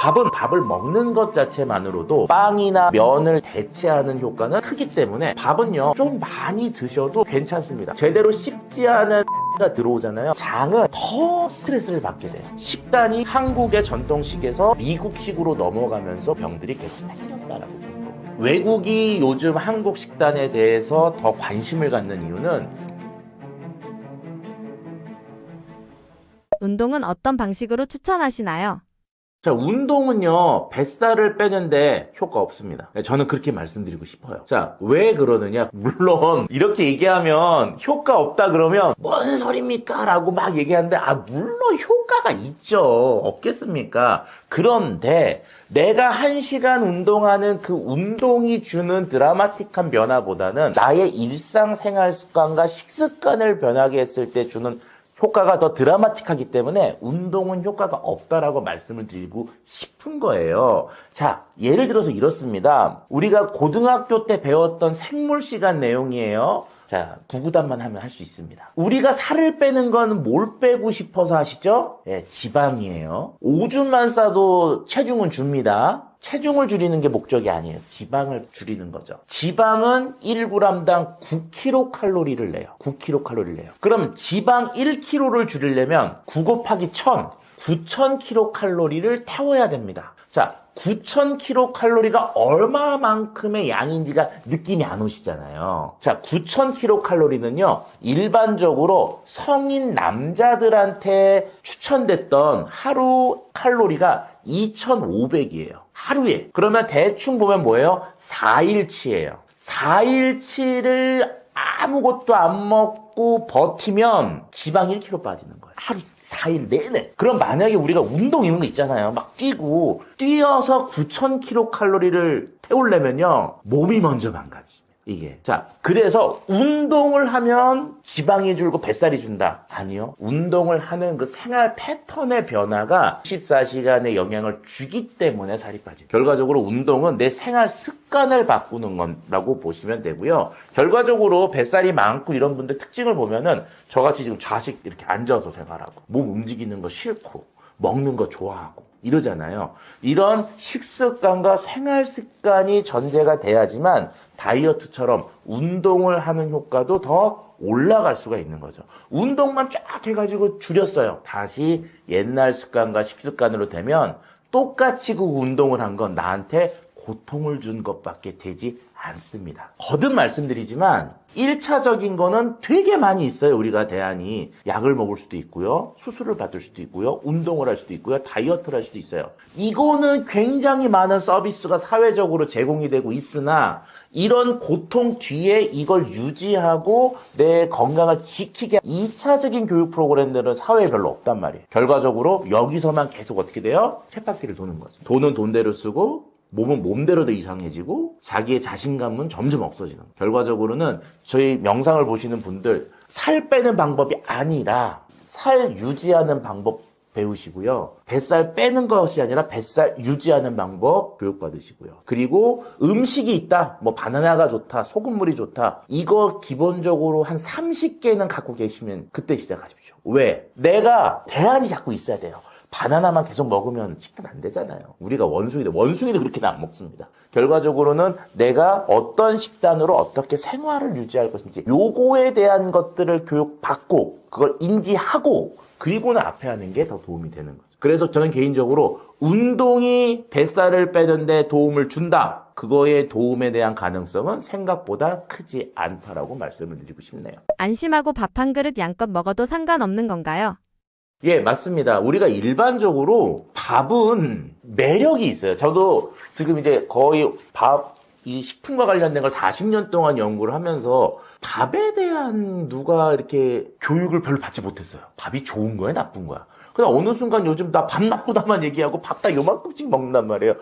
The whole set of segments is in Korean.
밥은 밥을 먹는 것 자체만으로도 빵이나 면을 대체하는 효과는 크기 때문에 밥은요 좀 많이 드셔도 괜찮습니다. 제대로 씹지 않은 가 들어오잖아요. 장은 더 스트레스를 받게 돼요. 식단이 한국의 전통식에서 미국식으로 넘어가면서 병들이 계속 생겼다라고 보는 거예요. 외국이 요즘 한국 식단에 대해서 더 관심을 갖는 이유는 운동은 어떤 방식으로 추천하시나요? 자, 운동은요, 뱃살을 빼는데 효과 없습니다. 저는 그렇게 말씀드리고 싶어요. 자, 왜 그러느냐? 물론, 이렇게 얘기하면 효과 없다 그러면, 뭔 소리입니까? 라고 막 얘기하는데, 물론 효과가 있죠. 없겠습니까? 그런데, 내가 1시간 운동하는 그 운동이 주는 드라마틱한 변화보다는, 나의 일상생활 습관과 식습관을 변하게 했을 때 주는 효과가 더 드라마틱하기 때문에 운동은 효과가 없다라고 말씀을 드리고 싶은 거예요. 자, 예를 들어서 이렇습니다. 우리가 고등학교 때 배웠던 생물 시간 내용이에요. 자, 구구단만 하면 할 수 있습니다. 우리가 살을 빼는 건 뭘 빼고 싶어서 하시죠? 네, 지방이에요. 오줌만 싸도 체중은 줍니다. 체중을 줄이는 게 목적이 아니에요. 지방을 줄이는 거죠. 지방은 1g당 9kcal를 내요. 9kcal를 내요. 그럼 지방 1kg를 줄이려면 9 곱하기 1000, 9000kcal를 태워야 됩니다. 자, 9000kcal가 얼마만큼의 양인지가 느낌이 안 오시잖아요. 자, 9000kcal는요, 일반적으로 성인 남자들한테 추천됐던 하루 칼로리가 2500이에요. 하루에. 그러면 대충 보면 뭐예요? 4일치예요. 4일치를 아무것도 안 먹고 버티면 지방 1kg 빠지는 거예요. 하루 4일 내내. 그럼 만약에 우리가 운동 이런 거 있잖아요. 막 뛰어서 9000kcal를 태우려면요. 몸이 먼저 망가지. 이게. 자, 그래서 운동을 하면 지방이 줄고 뱃살이 준다. 아니요. 운동을 하는 그 생활 패턴의 변화가 24시간의 영향을 주기 때문에 살이 빠집니다. 결과적으로 운동은 내 생활 습관을 바꾸는 거라고 보시면 되고요. 결과적으로 뱃살이 많고 이런 분들 특징을 보면은 저같이 지금 좌식 이렇게 앉아서 생활하고 몸 움직이는 거 싫고 먹는 거 좋아하고 이러잖아요. 이런 식습관과 생활 습관이 전제가 돼야지만 다이어트처럼 운동을 하는 효과도 더 올라갈 수가 있는 거죠. 운동만 쫙 해가지고 줄였어요. 다시 옛날 습관과 식습관으로 되면 똑같이 그 운동을 한 건 나한테 고통을 준 것밖에 되지 않습니다. 거듭 말씀드리지만 1차적인 거는 되게 많이 있어요. 우리가 대안이 약을 먹을 수도 있고요. 수술을 받을 수도 있고요. 운동을 할 수도 있고요. 다이어트를 할 수도 있어요. 이거는 굉장히 많은 서비스가 사회적으로 제공이 되고 있으나 이런 고통 뒤에 이걸 유지하고 내 건강을 지키게 2차적인 교육 프로그램들은 사회에 별로 없단 말이에요. 결과적으로 여기서만 계속 어떻게 돼요? 쳇바퀴를 도는 거죠. 돈은 돈대로 쓰고 몸은 몸대로 더 이상해지고 자기의 자신감은 점점 없어지는 거예요. 결과적으로는 저희 영상을 보시는 분들 살 빼는 방법이 아니라 살 유지하는 방법 배우시고요. 뱃살 빼는 것이 아니라 뱃살 유지하는 방법 교육받으시고요. 그리고 음식이 있다. 뭐 바나나가 좋다. 소금물이 좋다. 이거 기본적으로 한 30개는 갖고 계시면 그때 시작하십시오. 왜? 내가 대안이 자꾸 있어야 돼요. 바나나만 계속 먹으면 식단 안 되잖아요. 우리가 원숭이도 그렇게는 안 먹습니다. 결과적으로는 내가 어떤 식단으로 어떻게 생활을 유지할 것인지 요거에 대한 것들을 교육받고 그걸 인지하고 그리고는 앞에 하는 게 더 도움이 되는 거죠. 그래서 저는 개인적으로 운동이 뱃살을 빼는데 도움을 준다. 그거의 도움에 대한 가능성은 생각보다 크지 않다라고 말씀을 드리고 싶네요. 안심하고 밥 한 그릇 양껏 먹어도 상관없는 건가요? 예, 맞습니다. 우리가 일반적으로 밥은 매력이 있어요. 저도 지금 이제 거의 이 식품과 관련된 걸 40년 동안 연구를 하면서 밥에 대한 누가 이렇게 교육을 별로 받지 못했어요. 밥이 좋은 거야, 나쁜 거야. 그냥 어느 순간 요즘 나 밥 나쁘다만 얘기하고 밥 다 요만큼씩 먹는단 말이에요.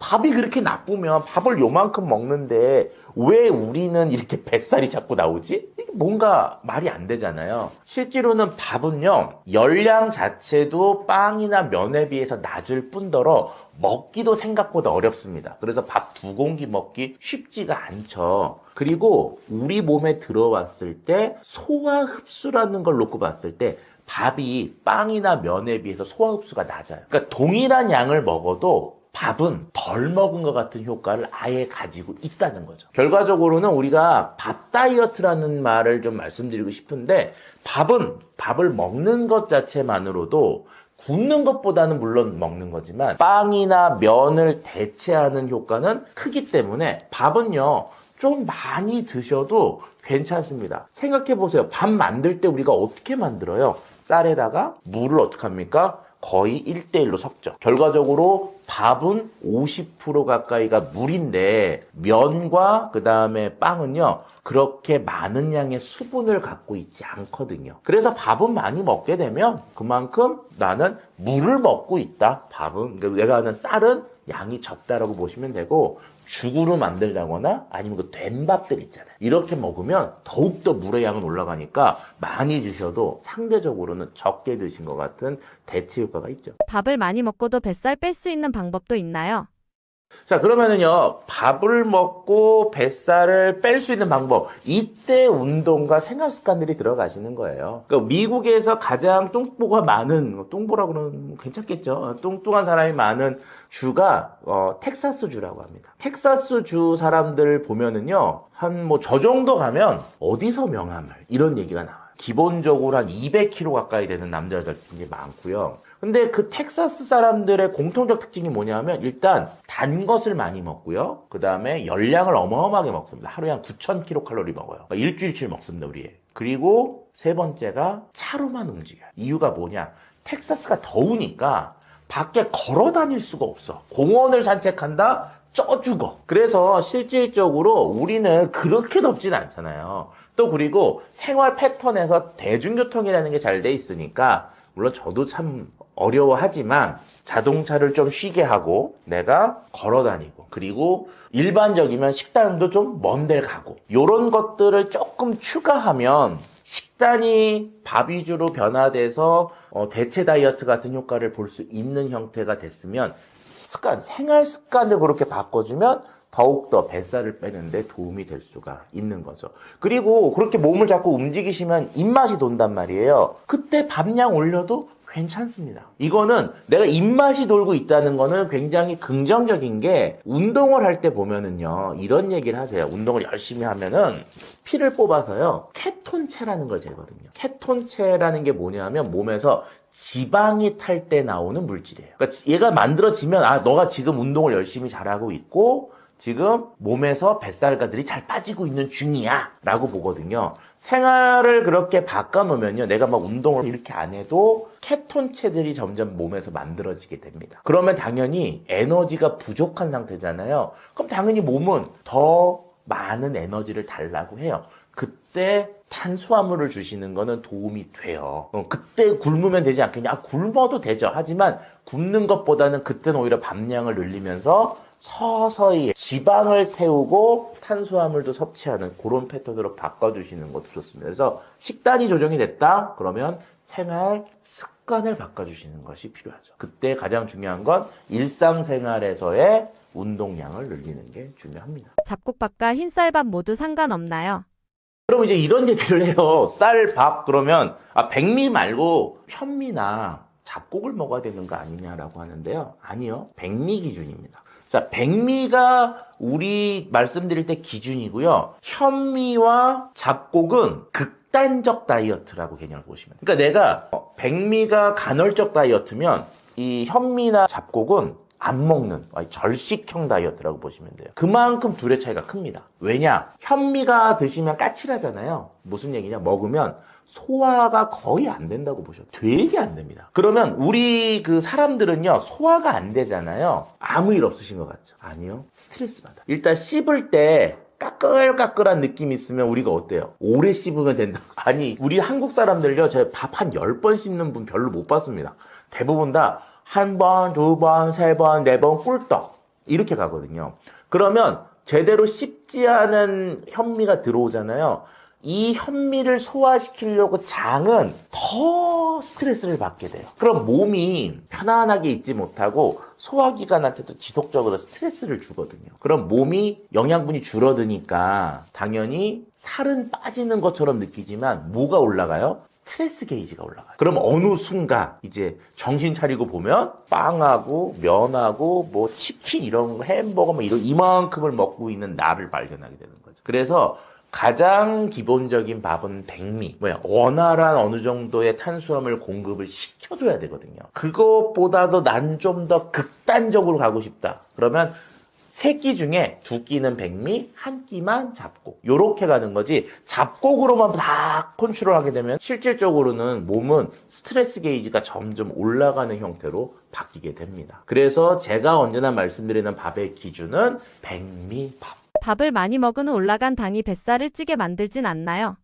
밥이 그렇게 나쁘면 밥을 요만큼 먹는데 왜 우리는 이렇게 뱃살이 자꾸 나오지? 이게 뭔가 말이 안 되잖아요. 실제로는 밥은요, 열량 자체도 빵이나 면에 비해서 낮을 뿐더러 먹기도 생각보다 어렵습니다. 그래서 밥 2공기 먹기 쉽지가 않죠. 그리고 우리 몸에 들어왔을 때 소화 흡수라는 걸 놓고 봤을 때 밥이 빵이나 면에 비해서 소화 흡수가 낮아요. 그러니까 동일한 양을 먹어도 밥은 덜 먹은 것 같은 효과를 아예 가지고 있다는 거죠. 결과적으로는 우리가 밥 다이어트라는 말을 좀 말씀드리고 싶은데, 밥을 먹는 것 자체만으로도 굶는 것보다는 물론 먹는 거지만 빵이나 면을 대체하는 효과는 크기 때문에 밥은요, 좀 많이 드셔도 괜찮습니다. 생각해 보세요. 밥 만들 때 우리가 어떻게 만들어요? 쌀에다가 물을 어떻게 합니까? 거의 1대1로 섞죠. 결과적으로 밥은 50% 가까이가 물인데 면과 그 다음에 빵은요, 그렇게 많은 양의 수분을 갖고 있지 않거든요. 그래서 밥은 많이 먹게 되면 그만큼 나는 물을 먹고 있다. 그러니까 내가 하는 쌀은 양이 적다라고 보시면 되고, 죽으로 만들다거나 아니면 그 된밥들 있잖아요. 이렇게 먹으면 더욱더 물의 양은 올라가니까 많이 드셔도 상대적으로는 적게 드신 것 같은 대체 효과가 있죠. 밥을 많이 먹고도 뱃살 뺄 수 있는 방법도 있나요? 자, 그러면은요, 밥을 먹고 뱃살을 뺄 수 있는 방법. 이때 운동과 생활 습관들이 들어가시는 거예요. 그러니까 미국에서 가장 뚱보가 많은, 뚱보라고 그러면 괜찮겠죠. 뚱뚱한 사람이 많은 주가, 텍사스 주라고 합니다. texas 주 사람들 보면은요, 저 정도 가면 어디서 명함을, 이런 얘기가 나와요. 기본적으로 한 200kg 가까이 되는 남자들 굉장히 많고요. 근데 그 텍사스 사람들의 공통적 특징이 뭐냐면, 일단 단 것을 많이 먹고요. 그 다음에 열량을 어마어마하게 먹습니다. 하루에 한 9,000kcal 먹어요. 그러니까 일주일치 먹습니다, 우리. 그리고 세 번째가 차로만 움직여요. 이유가 뭐냐? 텍사스가 더우니까 밖에 걸어 다닐 수가 없어. 공원을 산책한다? 쪄 죽어. 그래서 실질적으로 우리는 그렇게 덥진 않잖아요. 또 그리고 생활 패턴에서 대중교통이라는 게 잘 돼 있으니까, 물론 저도 참 어려워하지만 자동차를 좀 쉬게 하고 내가 걸어 다니고, 그리고 일반적이면 식단도 좀 먼 데를 가고, 요런 것들을 조금 추가하면 식단이 밥 위주로 변화돼서 대체 다이어트 같은 효과를 볼 수 있는 형태가 됐으면, 생활 습관을 그렇게 바꿔주면 더욱더 뱃살을 빼는데 도움이 될 수가 있는 거죠. 그리고 그렇게 몸을 자꾸 움직이시면 입맛이 돈단 말이에요. 그때 밥량 올려도 괜찮습니다. 이거는 내가 입맛이 돌고 있다는 거는 굉장히 긍정적인 게, 운동을 할 때 보면은요, 이런 얘기를 하세요. 운동을 열심히 하면은 피를 뽑아서요, 케톤체라는 걸 재거든요. 케톤체라는 게 뭐냐면 몸에서 지방이 탈 때 나오는 물질이에요. 그러니까 얘가 만들어지면, 너가 지금 운동을 열심히 잘하고 있고 지금 몸에서 뱃살가들이 잘 빠지고 있는 중이야 라고 보거든요. 생활을 그렇게 바꿔놓으면요, 내가 막 운동을 이렇게 안 해도 케톤체들이 점점 몸에서 만들어지게 됩니다. 그러면 당연히 에너지가 부족한 상태잖아요. 그럼 당연히 몸은 더 많은 에너지를 달라고 해요. 그때 탄수화물을 주시는 거는 도움이 돼요. 그때 굶으면 되지 않겠냐? 굶어도 되죠. 하지만 굶는 것보다는 그때는 오히려 밥량을 늘리면서 서서히 지방을 태우고 탄수화물도 섭취하는 그런 패턴으로 바꿔주시는 것도 좋습니다. 그래서 식단이 조정이 됐다? 그러면 생활 습관을 바꿔주시는 것이 필요하죠. 그때 가장 중요한 건 일상생활에서의 운동량을 늘리는 게 중요합니다. 잡곡밥과 흰쌀밥 모두 상관없나요? 그럼 이제 이런 얘기를 해요. 쌀, 밥, 그러면, 백미 말고 현미나 잡곡을 먹어야 되는 거 아니냐라고 하는데요. 아니요. 백미 기준입니다. 자, 백미가 우리 말씀드릴 때 기준이고요. 현미와 잡곡은 극단적 다이어트라고 개념을 보시면 돼요. 그러니까 내가 백미가 간헐적 다이어트면 이 현미나 잡곡은 안 먹는 절식형 다이어트라고 보시면 돼요. 그만큼 둘의 차이가 큽니다. 왜냐? 현미가 드시면 까칠하잖아요. 무슨 얘기냐? 먹으면 소화가 거의 안 된다고 보셔도 되게 안 됩니다. 그러면 우리 그 사람들은요, 소화가 안 되잖아요. 아무 일 없으신 것 같죠? 아니요. 스트레스 받아. 일단 씹을 때 까끌까끌한 느낌이 있으면 우리가 어때요? 오래 씹으면 된다. 아니, 우리 한국 사람들요, 제가 밥 한 10번 씹는 분 별로 못 봤습니다. 대부분 다 한 번, 두 번, 세 번, 네 번 꿀떡 이렇게 가거든요. 그러면 제대로 씹지 않은 현미가 들어오잖아요. 이 현미를 소화시키려고 장은 더 스트레스를 받게 돼요. 그럼 몸이 편안하게 있지 못하고 소화기관한테도 지속적으로 스트레스를 주거든요. 그럼 몸이 영양분이 줄어드니까 당연히 살은 빠지는 것처럼 느끼지만 뭐가 올라가요? 스트레스 게이지가 올라가요. 그럼 어느 순간 이제 정신 차리고 보면 빵하고 면하고 뭐 치킨 이런 거, 햄버거 뭐 이런 이만큼을 먹고 있는 나를 발견하게 되는 거죠. 그래서 가장 기본적인 밥은 백미. 원활한 어느 정도의 탄수화물 공급을 시켜줘야 되거든요. 그것보다도 난 좀 더 극단적으로 가고 싶다. 그러면 3끼 중에 2끼는 백미, 1끼만 잡곡. 요렇게 가는 거지 잡곡으로만 다 컨트롤하게 되면 실질적으로는 몸은 스트레스 게이지가 점점 올라가는 형태로 바뀌게 됩니다. 그래서 제가 언제나 말씀드리는 밥의 기준은 백미밥. 밥을 많이 먹은 후 올라간 당이 뱃살을 찌게 만들진 않나요?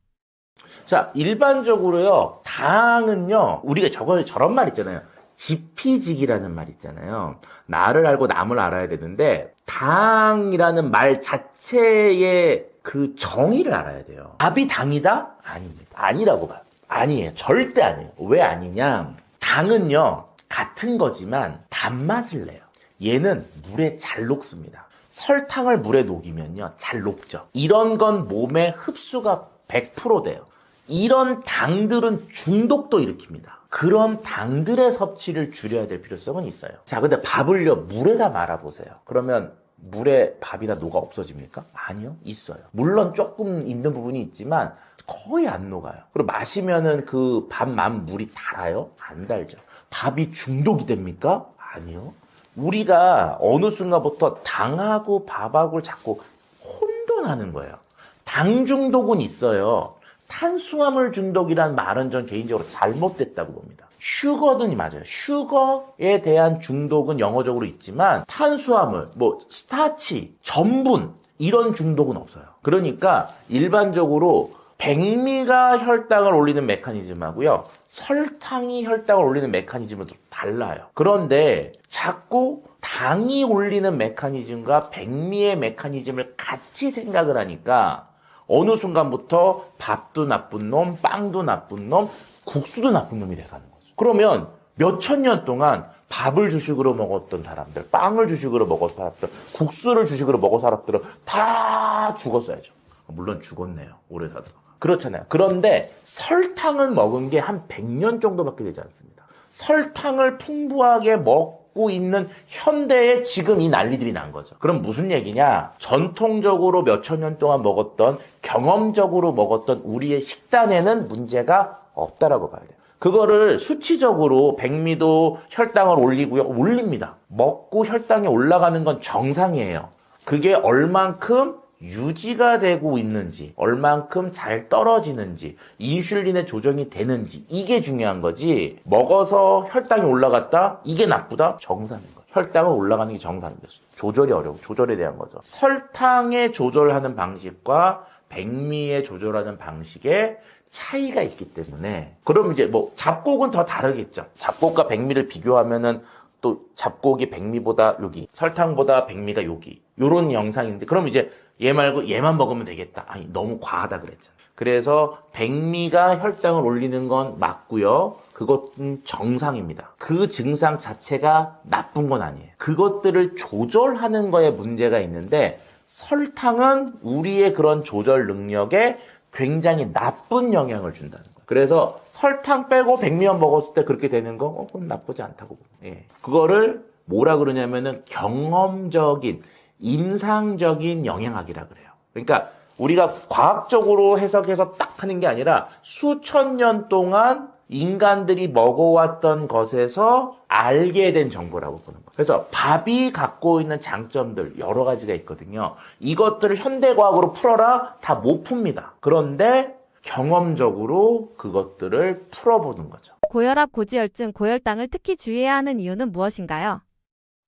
자, 일반적으로요, 당은요, 우리가 저런 말 있잖아요. 지피지기라는 말 있잖아요. 나를 알고 남을 알아야 되는데, 당이라는 말 자체의 그 정의를 알아야 돼요. 밥이 당이다? 아닙니다. 아니라고 봐요. 아니에요. 절대 아니에요. 왜 아니냐? 당은요, 같은 거지만 단맛을 내요. 얘는 물에 잘 녹습니다. 설탕을 물에 녹이면요, 잘 녹죠. 이런 건 몸에 흡수가 100% 돼요. 이런 당들은 중독도 일으킵니다. 그런 당들의 섭취를 줄여야 될 필요성은 있어요. 자, 근데 밥을요, 물에다 말아보세요. 그러면 물에 밥이나 녹아 없어집니까? 아니요, 있어요. 물론 조금 있는 부분이 있지만 거의 안 녹아요. 그리고 마시면은 그 밥만 물이 달아요? 안 달죠. 밥이 중독이 됩니까? 아니요. 우리가 어느 순간부터 당하고 밥하고 자꾸 혼돈하는 거예요. 당 중독은 있어요. 탄수화물 중독이란 말은 전 개인적으로 잘못됐다고 봅니다. 슈거든 맞아요. 슈거에 대한 중독은 영어적으로 있지만 탄수화물, 스타치, 전분 이런 중독은 없어요. 그러니까 일반적으로 백미가 혈당을 올리는 메커니즘하고요, 설탕이 혈당을 올리는 메커니즘은 좀 달라요. 그런데 자꾸 당이 올리는 메커니즘과 백미의 메커니즘을 같이 생각을 하니까 어느 순간부터 밥도 나쁜 놈, 빵도 나쁜 놈, 국수도 나쁜 놈이 돼가는 거죠. 그러면 몇천 년 동안 밥을 주식으로 먹었던 사람들, 빵을 주식으로 먹었던 사람들, 국수를 주식으로 먹은 사람들은 다 죽었어야죠. 물론 죽었네요. 오래 사서. 그렇잖아요. 그런데 설탕은 먹은 게 한 100년 정도밖에 되지 않습니다. 설탕을 풍부하게 먹고 있는 현대에 지금 이 난리들이 난 거죠. 그럼 무슨 얘기냐? 전통적으로 몇천 년 동안 먹었던, 경험적으로 먹었던 우리의 식단에는 문제가 없다라고 봐야 돼요. 그거를 수치적으로 백미도 혈당을 올리고요. 올립니다. 먹고 혈당이 올라가는 건 정상이에요. 그게 얼만큼 유지가 되고 있는지, 얼만큼 잘 떨어지는지, 인슐린의 조정이 되는지, 이게 중요한 거지. 먹어서 혈당이 올라갔다? 이게 나쁘다? 정상인 거죠. 혈당은 올라가는 게 정상입니다. 조절이 어려워. 조절에 대한 거죠. 설탕의 조절하는 방식과 백미의 조절하는 방식에 차이가 있기 때문에, 그럼 이제 잡곡은 더 다르겠죠. 잡곡과 백미를 비교하면은 또 잡곡이 백미보다 여기, 설탕보다 백미가 여기, 요런 영상인데, 그럼 이제 얘 말고 얘만 먹으면 되겠다. 아니, 너무 과하다 그랬잖아요. 그래서 백미가 혈당을 올리는 건 맞고요. 그것은 정상입니다. 그 증상 자체가 나쁜 건 아니에요. 그것들을 조절하는 거에 문제가 있는데, 설탕은 우리의 그런 조절 능력에 굉장히 나쁜 영향을 준다는 거예요. 그래서 설탕 빼고 백미만 먹었을 때 그렇게 되는 거, 그건 나쁘지 않다고 봅니다. 예. 그거를 뭐라 그러냐면은 경험적인, 임상적인 영양학이라 그래요. 그러니까 우리가 과학적으로 해석해서 딱 하는 게 아니라 수천 년 동안 인간들이 먹어왔던 것에서 알게 된 정보라고 보는 거예요. 그래서 밥이 갖고 있는 장점들 여러 가지가 있거든요. 이것들을 현대과학으로 풀어라? 다 못 풉니다. 그런데 경험적으로 그것들을 풀어보는 거죠. 고혈압, 고지혈증, 고혈당을 특히 주의해야 하는 이유는 무엇인가요?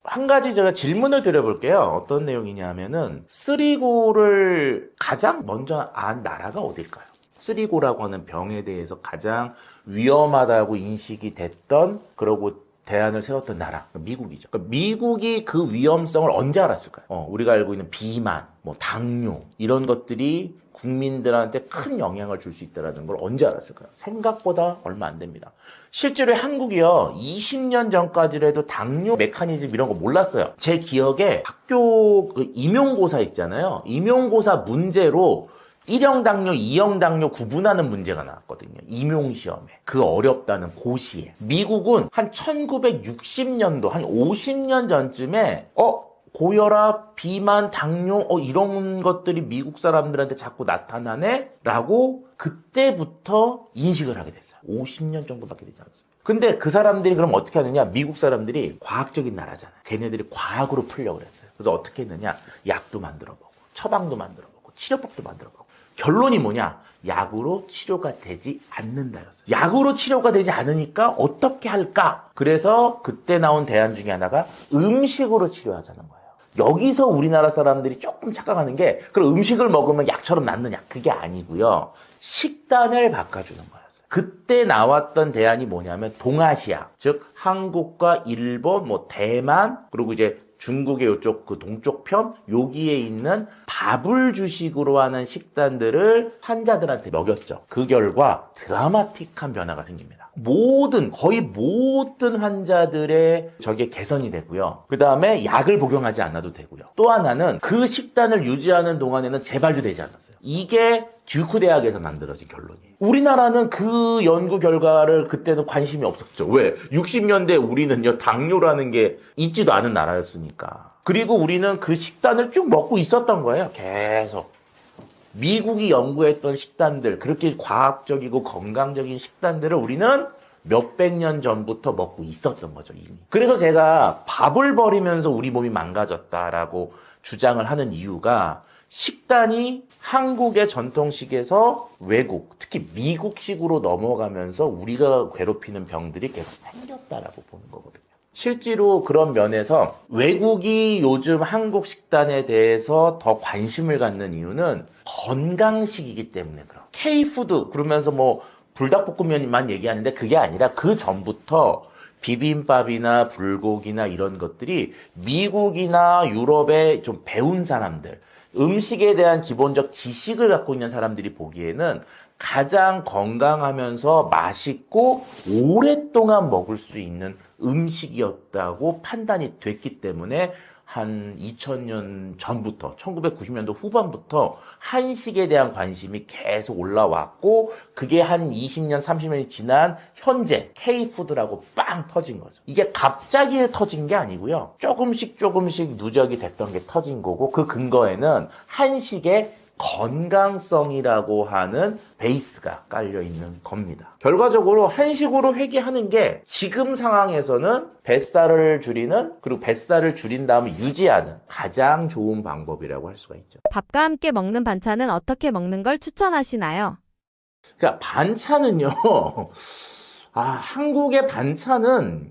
한 가지 제가 질문을 드려볼게요. 어떤 내용이냐 하면은, 쓰리고를 가장 먼저 안 나라가 어딜까요? 쓰리고라고 하는 병에 대해서 가장 위험하다고 인식이 됐던, 그러고 대안을 세웠던 나라, 미국이죠. 그러니까 미국이 그 위험성을 언제 알았을까요? 우리가 알고 있는 비만, 뭐 당뇨 이런 것들이 국민들한테 큰 영향을 줄 수 있다는 걸 언제 알았을까요? 생각보다 얼마 안 됩니다. 실제로 한국이요, 20년 전까지라도 당뇨 메커니즘 이런 거 몰랐어요. 제 기억에 학교 그 임용고사 있잖아요. 임용고사 문제로 1형 당뇨, 2형 당뇨 구분하는 문제가 나왔거든요. 임용시험에. 그 어렵다는 고시에. 미국은 한 1960년도, 한 50년 전쯤에 고혈압, 비만, 당뇨, 이런 것들이 미국 사람들한테 자꾸 나타나네? 라고 그때부터 인식을 하게 됐어요. 50년 정도밖에 되지 않았습니다. 근데 그 사람들이 그럼 어떻게 하느냐? 미국 사람들이 과학적인 나라잖아요. 걔네들이 과학으로 풀려고 그랬어요. 그래서 어떻게 했느냐? 약도 만들어보고, 처방도 만들어보고, 치료법도 만들어보고. 결론이 뭐냐? 약으로 치료가 되지 않는다였어요. 약으로 치료가 되지 않으니까 어떻게 할까? 그래서 그때 나온 대안 중에 하나가 음식으로 치료하자는 거예요. 여기서 우리나라 사람들이 조금 착각하는 게 그럼 음식을 먹으면 약처럼 낫느냐? 그게 아니고요. 식단을 바꿔주는 거였어요. 그때 나왔던 대안이 뭐냐면 동아시아, 즉 한국과 일본, 뭐 대만, 그리고 이제 중국의 이쪽 그 동쪽 편 여기에 있는 밥을 주식으로 하는 식단들을 환자들한테 먹였죠. 그 결과 드라마틱한 변화가 생깁니다. 거의 모든 환자들의 저게 개선이 되고요. 그 다음에 약을 복용하지 않아도 되고요. 또 하나는 그 식단을 유지하는 동안에는 재발도 되지 않았어요. 이게 듀크 대학에서 만들어진 결론이에요. 우리나라는 그 연구 결과를 그때는 관심이 없었죠. 왜? 60년대 우리는요, 당뇨라는 게 있지도 않은 나라였으니까. 그리고 우리는 그 식단을 쭉 먹고 있었던 거예요. 계속. 미국이 연구했던 식단들, 그렇게 과학적이고 건강적인 식단들을 우리는 몇백 년 전부터 먹고 있었던 거죠, 이미. 그래서 제가 밥을 버리면서 우리 몸이 망가졌다라고 주장을 하는 이유가 식단이 한국의 전통식에서 외국, 특히 미국식으로 넘어가면서 우리가 괴롭히는 병들이 계속 생겼다라고 보는 거거든요. 실제로 그런 면에서 외국이 요즘 한국 식단에 대해서 더 관심을 갖는 이유는 건강식이기 때문에 그래요. K푸드 그러면서 뭐 불닭볶음면만 얘기하는데 그게 아니라 그 전부터 비빔밥이나 불고기나 이런 것들이 미국이나 유럽에 좀 배운 사람들, 음식에 대한 기본적 지식을 갖고 있는 사람들이 보기에는 가장 건강하면서 맛있고 오랫동안 먹을 수 있는 음식이었다고 판단이 됐기 때문에 한 2000년 전부터 1990년도 후반부터 한식에 대한 관심이 계속 올라왔고 그게 한 20년 30년이 지난 현재 K푸드라고 빵 터진 거죠. 이게 갑자기 터진 게 아니고요. 조금씩 누적이 됐던 게 터진 거고 그 근거에는 한식의 건강성이라고 하는 베이스가 깔려있는 겁니다. 결과적으로 한식으로 회귀하는 게 지금 상황에서는 뱃살을 줄이는 그리고 뱃살을 줄인 다음에 유지하는 가장 좋은 방법이라고 할 수가 있죠. 밥과 함께 먹는 반찬은 어떻게 먹는 걸 추천하시나요? 그러니까 반찬은요. 한국의 반찬은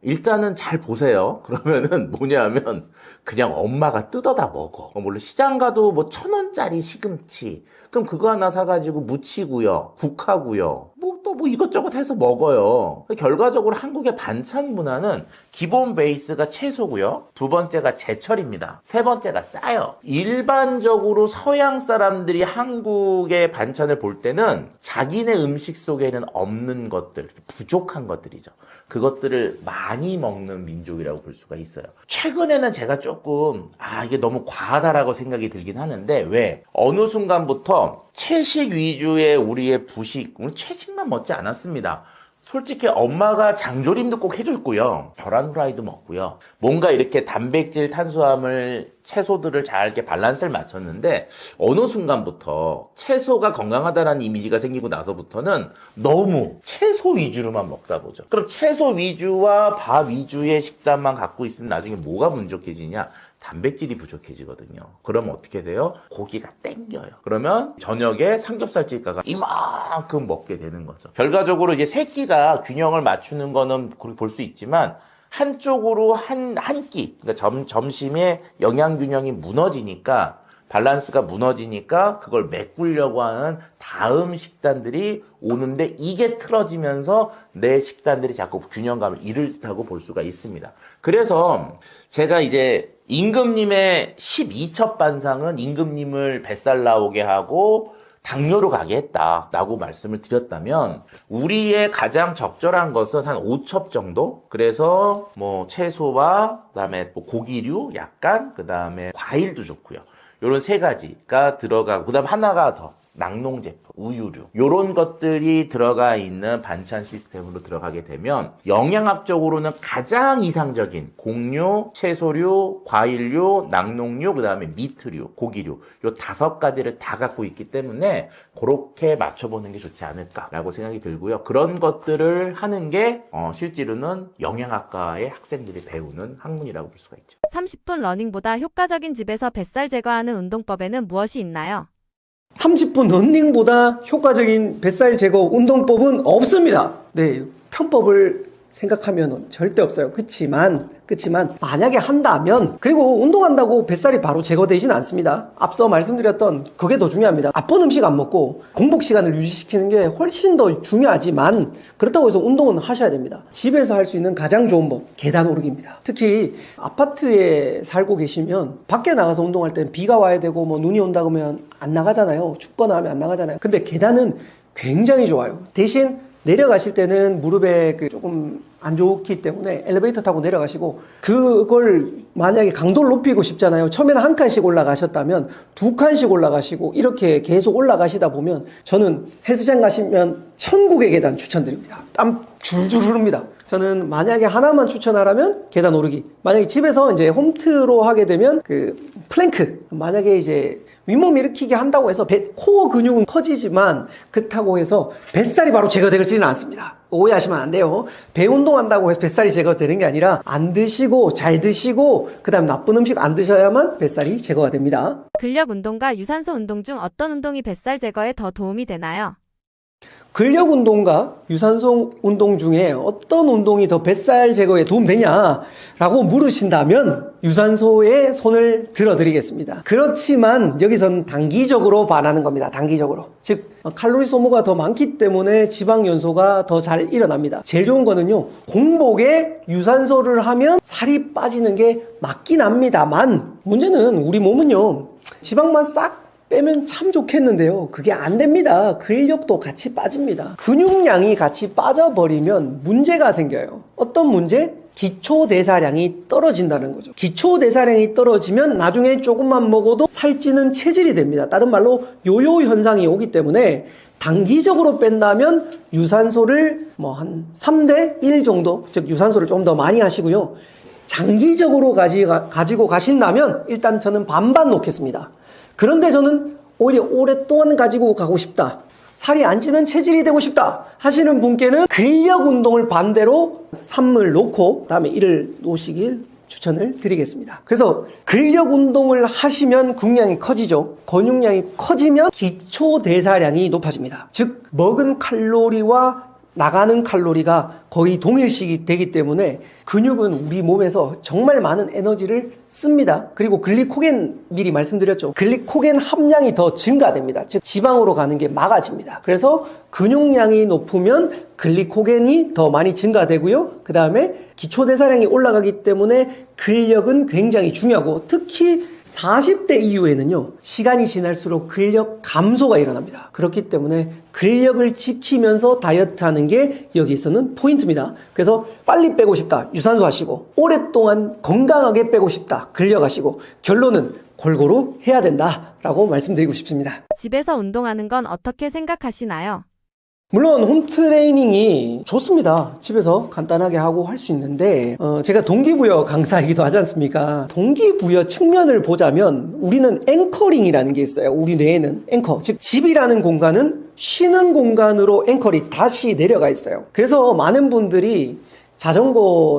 일단은 잘 보세요. 그러면은 뭐냐면 그냥 엄마가 뜯어다 먹어. 물론 시장 가도 뭐 1,000원짜리 시금치 그럼 그거 하나 사가지고 무치고요, 국하고요, 뭐 또 뭐 이것저것 해서 먹어요. 결과적으로 한국의 반찬 문화는 기본 베이스가 채소고요, 두 번째가 제철입니다, 세 번째가 싸요. 일반적으로 서양 사람들이 한국의 반찬을 볼 때는 자기네 음식 속에는 없는 것들, 부족한 것들이죠. 그것들을 많이 먹는 민족이라고 볼 수가 있어요. 최근에는 제가 조금 이게 너무 과하다라고 생각이 들긴 하는데 왜? 어느 순간부터 채식 위주의 우리의 부식, 채식만 먹지 않았습니다. 솔직히 엄마가 장조림도 꼭 해줬고요. 계란 후라이도 먹고요. 뭔가 이렇게 단백질, 탄수화물, 채소들을 잘 이렇게 밸런스를 맞췄는데 어느 순간부터 채소가 건강하다는 이미지가 생기고 나서부터는 너무 채소 위주로만 먹다 보죠. 그럼 채소 위주와 밥 위주의 식단만 갖고 있으면 나중에 뭐가 부족해지냐? 단백질이 부족해지거든요. 그러면 어떻게 돼요? 고기가 땡겨요. 그러면 저녁에 삼겹살집가가 이만큼 먹게 되는 거죠. 결과적으로 이제 세 끼가 균형을 맞추는 거는 볼 수 있지만 한쪽으로 한 끼, 그러니까 점심에 영양 균형이 무너지니까 밸런스가 무너지니까 그걸 메꾸려고 하는 다음 식단들이 오는데 이게 틀어지면서 내 식단들이 자꾸 균형감을 잃다고 볼 수가 있습니다. 그래서 제가 이제 임금님의 12첩 반상은 임금님을 뱃살 나오게 하고 당뇨로 가게 했다라고 말씀을 드렸다면 우리의 가장 적절한 것은 한 5첩 정도? 그래서 뭐 채소와 그다음에 뭐 고기류 약간 그다음에 과일도 좋고요. 요런 세 가지가 들어가고 그다음 하나가 더 낙농 제품, 우유류 요런 것들이 들어가 있는 반찬 시스템으로 들어가게 되면 영양학적으로는 가장 이상적인 곡류, 채소류, 과일류, 낙농류, 그 다음에 미트류, 고기류 요 5가지를 다 갖고 있기 때문에 그렇게 맞춰보는 게 좋지 않을까라고 생각이 들고요. 그런 것들을 하는 게 실제로는 영양학과의 학생들이 배우는 학문이라고 볼 수가 있죠. 30분 러닝보다 효과적인 집에서 뱃살 제거하는 운동법에는 무엇이 있나요? 30분 러닝보다 효과적인 뱃살 제거 운동법은 없습니다. 네, 편법을 생각하면 절대 없어요. 그치만 만약에 한다면, 그리고 운동한다고 뱃살이 바로 제거되진 않습니다. 앞서 말씀드렸던 그게 더 중요합니다. 나쁜 음식 안 먹고 공복 시간을 유지시키는 게 훨씬 더 중요하지만 그렇다고 해서 운동은 하셔야 됩니다. 집에서 할 수 있는 가장 좋은 법, 계단 오르기입니다. 특히 아파트에 살고 계시면 밖에 나가서 운동할 때는 비가 와야 되고 뭐 눈이 온다 그러면 안 나가잖아요. 춥거나 하면 안 나가잖아요. 근데 계단은 굉장히 좋아요. 대신 내려가실 때는 무릎에 조금 안 좋기 때문에 엘리베이터 타고 내려가시고, 그걸 만약에 강도를 높이고 싶잖아요. 처음에는 한 칸씩 올라가셨다면 2칸씩 올라가시고 이렇게 계속 올라가시다 보면 저는 헬스장 가시면 천국의 계단 추천드립니다. 땀 줄줄 흐릅니다. 저는 만약에 하나만 추천하라면 계단 오르기. 만약에 집에서 이제 홈트로 하게 되면 플랭크. 만약에 이제 윗몸 일으키기 한다고 해서 코어 근육은 커지지만 그렇다고 해서 뱃살이 바로 제거되지는 않습니다. 오해하시면 안 돼요. 배 운동한다고 해서 뱃살이 제거되는 게 아니라 안 드시고 잘 드시고 그다음 나쁜 음식 안 드셔야만 뱃살이 제거가 됩니다. 근력 운동과 유산소 운동 중 어떤 운동이 뱃살 제거에 더 도움이 되나요? 근력 운동과 유산소 운동 중에 어떤 운동이 더 뱃살 제거에 도움되냐라고 물으신다면 유산소에 손을 들어드리겠습니다. 그렇지만 여기서는 단기적으로 반하는 겁니다. 단기적으로. 즉 칼로리 소모가 더 많기 때문에 지방 연소가 더 잘 일어납니다. 제일 좋은 거는요, 공복에 유산소를 하면 살이 빠지는 게 맞긴 합니다만 문제는 우리 몸은요, 지방만 싹 빼면 참 좋겠는데요. 그게 안 됩니다. 근력도 같이 빠집니다. 근육량이 같이 빠져버리면 문제가 생겨요. 어떤 문제? 기초대사량이 떨어진다는 거죠. 기초대사량이 떨어지면 나중에 조금만 먹어도 살찌는 체질이 됩니다. 다른 말로 요요 현상이 오기 때문에 단기적으로 뺀다면 유산소를 한 3대 1 정도, 즉 유산소를 좀 더 많이 하시고요. 장기적으로 가지고 가신다면 일단 저는 반반 놓겠습니다. 그런데 저는 오히려 오랫동안 가지고 가고 싶다, 살이 안 찌는 체질이 되고 싶다 하시는 분께는 근력 운동을 반대로 3을 놓고 다음에 1을 놓으시길 추천을 드리겠습니다. 그래서 근력 운동을 하시면 근육량이 커지죠. 근육량이 커지면 기초대사량이 높아집니다. 즉 먹은 칼로리와 나가는 칼로리가 거의 동일식이 되기 때문에 근육은 우리 몸에서 정말 많은 에너지를 씁니다. 그리고 글리코겐, 미리 말씀드렸죠. 글리코겐 함량이 더 증가됩니다. 즉 지방으로 가는 게 막아집니다. 그래서 근육량이 높으면 글리코겐이 더 많이 증가되고요. 그 다음에 기초대사량이 올라가기 때문에 근력은 굉장히 중요하고, 특히 40대 이후에는요, 시간이 지날수록 근력 감소가 일어납니다. 그렇기 때문에 근력을 지키면서 다이어트 하는 게 여기서는 포인트입니다. 그래서 빨리 빼고 싶다, 유산소 하시고, 오랫동안 건강하게 빼고 싶다, 근력 하시고, 결론은 골고루 해야 된다라고 말씀드리고 싶습니다. 집에서 운동하는 건 어떻게 생각하시나요? 물론 홈트레이닝이 좋습니다. 집에서 간단하게 하고 할 수 있는데 제가 동기부여 강사이기도 하지 않습니까? 동기부여 측면을 보자면 우리는 앵커링이라는 게 있어요. 우리 뇌에는 앵커, 즉 집이라는 공간은 쉬는 공간으로 앵커리 다시 내려가 있어요. 그래서 많은 분들이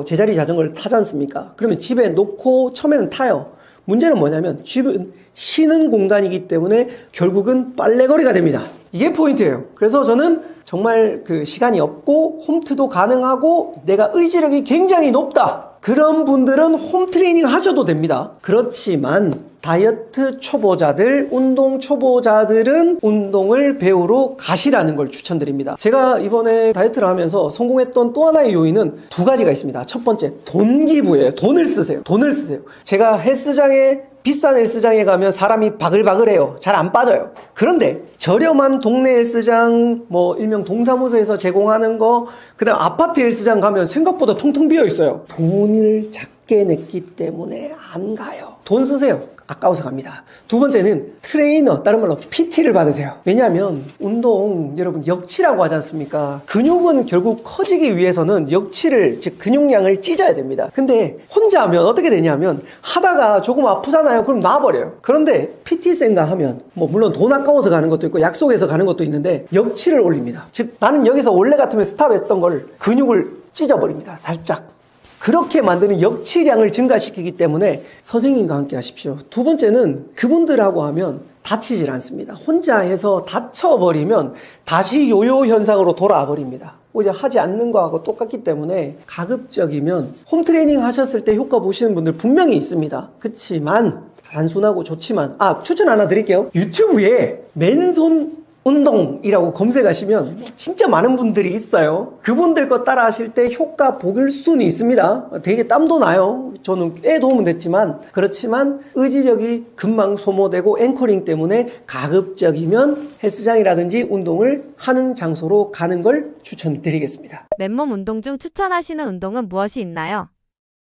제자리 자전거를 타지 않습니까? 그러면 집에 놓고 처음에는 타요. 문제는 뭐냐면 집은 쉬는 공간이기 때문에 결국은 빨래거리가 됩니다. 이게 포인트예요. 그래서 저는 정말 시간이 없고 홈트도 가능하고 내가 의지력이 굉장히 높다, 그런 분들은 홈 트레이닝 하셔도 됩니다. 그렇지만 다이어트 초보자들, 운동 초보자들은 운동을 배우러 가시라는 걸 추천드립니다. 제가 이번에 다이어트를 하면서 성공했던 또 하나의 요인은 두 가지가 있습니다. 첫 번째, 돈 기부예요. 돈을 쓰세요. 돈을 쓰세요. 제가 헬스장에 비싼 헬스장에 가면 사람이 바글바글해요. 잘 안 빠져요. 그런데 저렴한 동네 헬스장, 일명 동사무소에서 제공하는 거, 그 다음 아파트 헬스장 가면 생각보다 텅텅 비어 있어요. 돈을 작게 냈기 때문에 안 가요. 돈 쓰세요. 아까워서 갑니다. 두 번째는 트레이너, 다른 말로 PT를 받으세요. 왜냐하면 운동, 여러분 역치라고 하지 않습니까? 근육은 결국 커지기 위해서는 역치를, 즉 근육량을 찢어야 됩니다. 근데 혼자 하면 어떻게 되냐면 하다가 조금 아프잖아요. 그럼 놔버려요. 그런데 PT 생가 하면 물론 돈 아까워서 가는 것도 있고 약속해서 가는 것도 있는데 역치를 올립니다. 즉 나는 여기서 원래 같으면 스탑했던 걸 근육을 찢어버립니다. 살짝. 그렇게 만드는 역치량을 증가시키기 때문에 선생님과 함께 하십시오. 두 번째는 그분들하고 하면 다치질 않습니다. 혼자 해서 다쳐버리면 다시 요요 현상으로 돌아와 버립니다. 오히려 하지 않는 거하고 똑같기 때문에 가급적이면 홈트레이닝 하셨을 때 효과 보시는 분들 분명히 있습니다. 그렇지만 단순하고 좋지만 추천 하나 드릴게요. 유튜브에 맨손 운동이라고 검색하시면 진짜 많은 분들이 있어요. 그분들 거 따라 하실 때 효과 보일 수는 있습니다. 되게 땀도 나요. 저는 꽤 도움은 됐지만 그렇지만 의지력이 금방 소모되고 앵커링 때문에 가급적이면 헬스장이라든지 운동을 하는 장소로 가는 걸 추천드리겠습니다. 맨몸 운동 중 추천하시는 운동은 무엇이 있나요?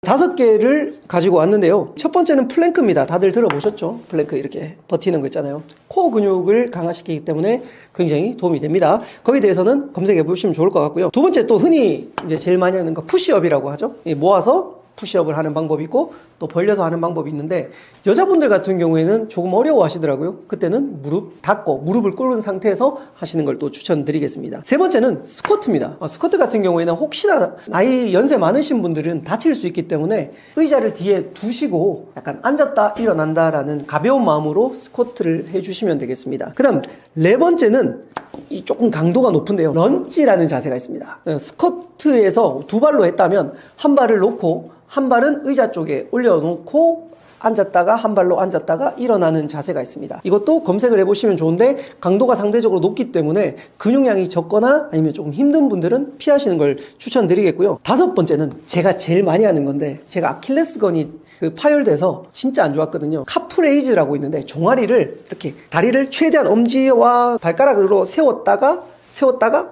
5개를 가지고 왔는데요. 첫 번째는 플랭크입니다. 다들 들어보셨죠? 플랭크 이렇게 버티는 거 있잖아요. 코어 근육을 강화시키기 때문에 굉장히 도움이 됩니다. 거기에 대해서는 검색해 보시면 좋을 것 같고요. 두 번째 또 흔히 이제 제일 많이 하는 거 푸시업이라고 하죠. 모아서 푸시업을 하는 방법이 있고 또 벌려서 하는 방법이 있는데 여자분들 같은 경우에는 조금 어려워 하시더라고요. 그때는 무릎 닫고 무릎을 꿇은 상태에서 하시는 걸 또 추천드리겠습니다. 세 번째는 스쿼트입니다. 스쿼트 같은 경우에는 혹시나 나이 연세 많으신 분들은 다칠 수 있기 때문에 의자를 뒤에 두시고 약간 앉았다 일어난다라는 가벼운 마음으로 스쿼트를 해주시면 되겠습니다. 그 다음 네 번째는 이 조금 강도가 높은데요. 런지라는 자세가 있습니다. 스쿼트에서 두 발로 했다면 한 발을 놓고 한 발은 의자 쪽에 올려놓고 앉았다가 한 발로 앉았다가 일어나는 자세가 있습니다. 이것도 검색을 해보시면 좋은데 강도가 상대적으로 높기 때문에 근육량이 적거나 아니면 조금 힘든 분들은 피하시는 걸 추천드리겠고요. 다섯 번째는 제가 제일 많이 하는 건데 제가 아킬레스건이 파열돼서 진짜 안 좋았거든요. 카프레이즈라고 있는데 종아리를 이렇게 다리를 최대한 엄지와 발가락으로 세웠다가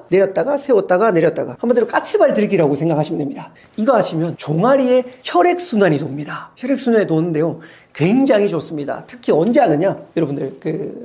내렸다가 세웠다가 내렸다가 한마디로 까치발 들기라고 생각하시면 됩니다. 이거 하시면 종아리에 혈액순환이 돕니다. 혈액순환이 도는데요. 굉장히 좋습니다. 특히 언제 하느냐? 여러분들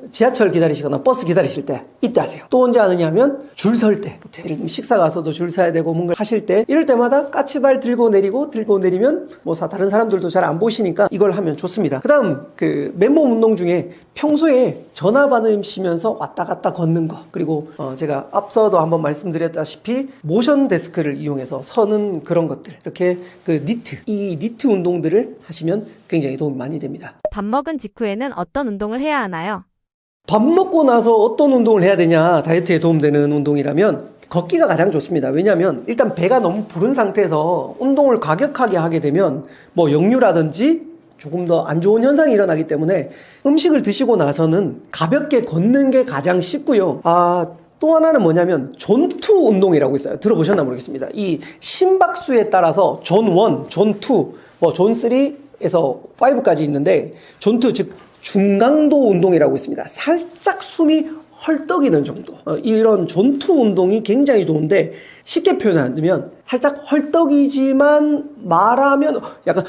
지하철 기다리시거나 버스 기다리실 때 이때 하세요. 또 언제 하느냐 하면 줄 설 때. 예를 들면 식사 가서도 줄 서야 되고 뭔가 하실 때 이럴 때마다 까치발 들고 내리면 다른 사람들도 잘 안 보시니까 이걸 하면 좋습니다. 그 다음 맨몸 운동 중에 평소에 전화 받으시면서 왔다 갔다 걷는 거 그리고 제가 앞서도 한번 말씀드렸다시피 모션 데스크를 이용해서 서는 그런 것들 이렇게 이 니트 운동들을 하시면 굉장히 도움이 많이 됩니다. 밥 먹은 직후에는 어떤 운동을 해야 하나요? 밥 먹고 나서 어떤 운동을 해야 되냐 다이어트에 도움되는 운동이라면 걷기가 가장 좋습니다. 왜냐하면 일단 배가 너무 부른 상태에서 운동을 과격하게 하게 되면 역류라든지 조금 더 안 좋은 현상이 일어나기 때문에 음식을 드시고 나서는 가볍게 걷는 게 가장 쉽고요. 또 하나는 뭐냐면 존2 운동이라고 있어요. 들어보셨나 모르겠습니다. 이 심박수에 따라서 존1, 존2, 존3에서 5까지 있는데 존2 즉 중강도 운동이라고 있습니다. 살짝 숨이 헐떡이는 정도. 이런 존투 운동이 굉장히 좋은데 쉽게 표현하면 살짝 헐떡이지만 말하면 약간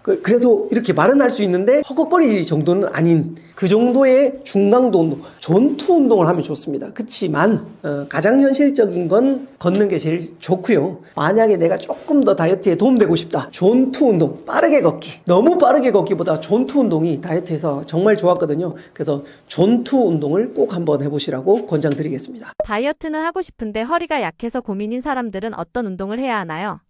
그래도 이렇게 말은 할 수 있는데 헉헉거리 정도는 아닌 그 정도의 중강도 운동, 존투 운동을 하면 좋습니다. 그렇지만 가장 현실적인 건 걷는 게 제일 좋고요. 만약에 내가 조금 더 다이어트에 도움되고 싶다. 존투 운동, 빠르게 걷기. 너무 빠르게 걷기보다 존투 운동이 다이어트에서 정말 좋았거든요. 그래서 존투 운동을 꼭 한번 해보시라고 권장드리겠습니다. 다이어트는 하고 싶은데 허리가 약해서 고민인 사람들은 어떤 운동을 해야 하나요?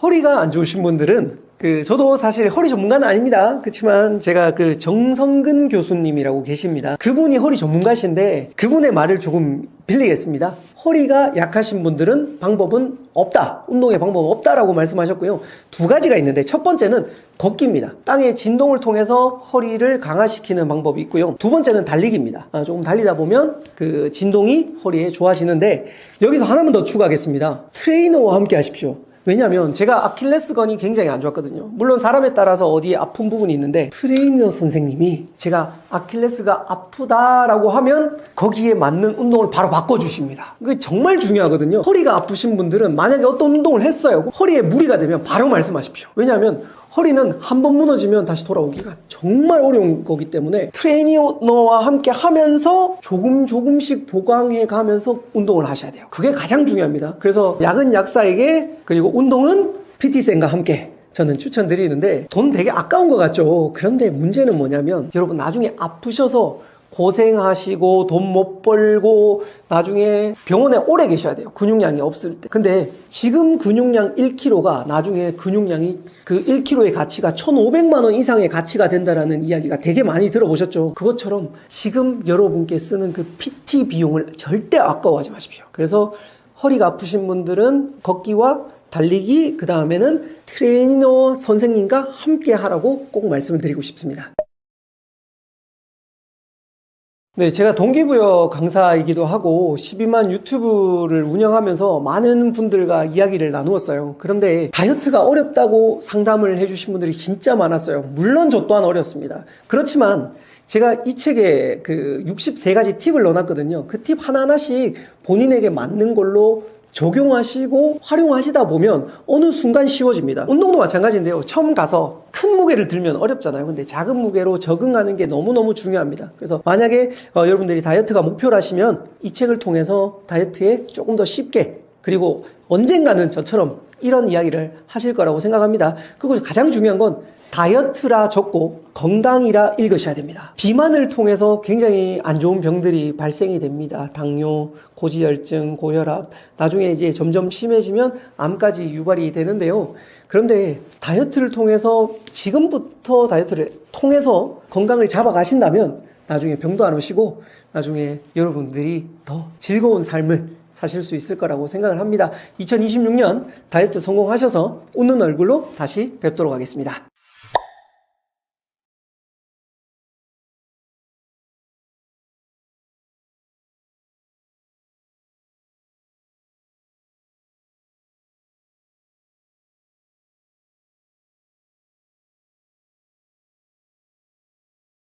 허리가 안 좋으신 분들은 저도 사실 허리 전문가는 아닙니다. 그렇지만 제가 정성근 교수님이라고 계십니다. 그분이 허리 전문가신데 그분의 말을 조금 빌리겠습니다. 허리가 약하신 분들은 방법은 없다. 운동의 방법은 없다라고 말씀하셨고요. 두 가지가 있는데 첫 번째는 걷기입니다. 땅의 진동을 통해서 허리를 강화시키는 방법이 있고요. 두 번째는 달리기입니다. 조금 달리다 보면 그 진동이 허리에 좋아지는데 여기서 하나만 더 추가하겠습니다. 트레이너와 함께 하십시오. 왜냐하면 제가 아킬레스건이 굉장히 안 좋았거든요. 물론 사람에 따라서 어디에 아픈 부분이 있는데 트레이너 선생님이 제가 아킬레스가 아프다라고 하면 거기에 맞는 운동을 바로 바꿔주십니다. 그게 정말 중요하거든요. 허리가 아프신 분들은 만약에 어떤 운동을 했어요. 허리에 무리가 되면 바로 말씀하십시오. 왜냐하면 허리는 한번 무너지면 다시 돌아오기가 정말 어려운 거기 때문에 트레이너와 함께 하면서 조금씩 보강해 가면서 운동을 하셔야 돼요. 그게 가장 중요합니다. 그래서 약은 약사에게 그리고 운동은 PT쌤과 함께 저는 추천드리는데 돈 되게 아까운 것 같죠. 그런데 문제는 뭐냐면 여러분 나중에 아프셔서 고생하시고 돈 못 벌고 나중에 병원에 오래 계셔야 돼요. 근육량이 없을 때. 근데 지금 근육량 1kg가 나중에 근육량이 그 1kg의 가치가 1,500만 원 이상의 가치가 된다라는 이야기가 되게 많이 들어보셨죠. 그것처럼 지금 여러분께 쓰는 그 PT 비용을 절대 아까워하지 마십시오. 그래서 허리가 아프신 분들은 걷기와 달리기, 그 다음에는 트레이너 선생님과 함께 하라고 꼭 말씀을 드리고 싶습니다. 네, 제가 동기부여 강사이기도 하고 12만 유튜브를 운영하면서 많은 분들과 이야기를 나누었어요. 그런데 다이어트가 어렵다고 상담을 해주신 분들이 진짜 많았어요. 물론 저 또한 어렵습니다. 그렇지만 제가 이 책에 63가지 팁을 넣어놨거든요. 그 팁 하나하나씩 본인에게 맞는 걸로 적용하시고 활용하시다 보면 어느 순간 쉬워집니다. 운동도 마찬가지인데요. 처음 가서 큰 무게를 들면 어렵잖아요. 근데 작은 무게로 적응하는 게 너무너무 중요합니다. 그래서 만약에 여러분들이 다이어트가 목표라시면 이 책을 통해서 다이어트에 조금 더 쉽게 그리고 언젠가는 저처럼 이런 이야기를 하실 거라고 생각합니다. 그리고 가장 중요한 건 다이어트라 적고 건강이라 읽으셔야 됩니다. 비만을 통해서 굉장히 안 좋은 병들이 발생이 됩니다. 당뇨, 고지혈증, 고혈압, 나중에 이제 점점 심해지면 암까지 유발이 되는데요. 그런데 다이어트를 통해서 지금부터 다이어트를 통해서 건강을 잡아가신다면 나중에 병도 안 오시고 나중에 여러분들이 더 즐거운 삶을 사실 수 있을 거라고 생각을 합니다. 2026년 다이어트 성공하셔서 웃는 얼굴로 다시 뵙도록 하겠습니다.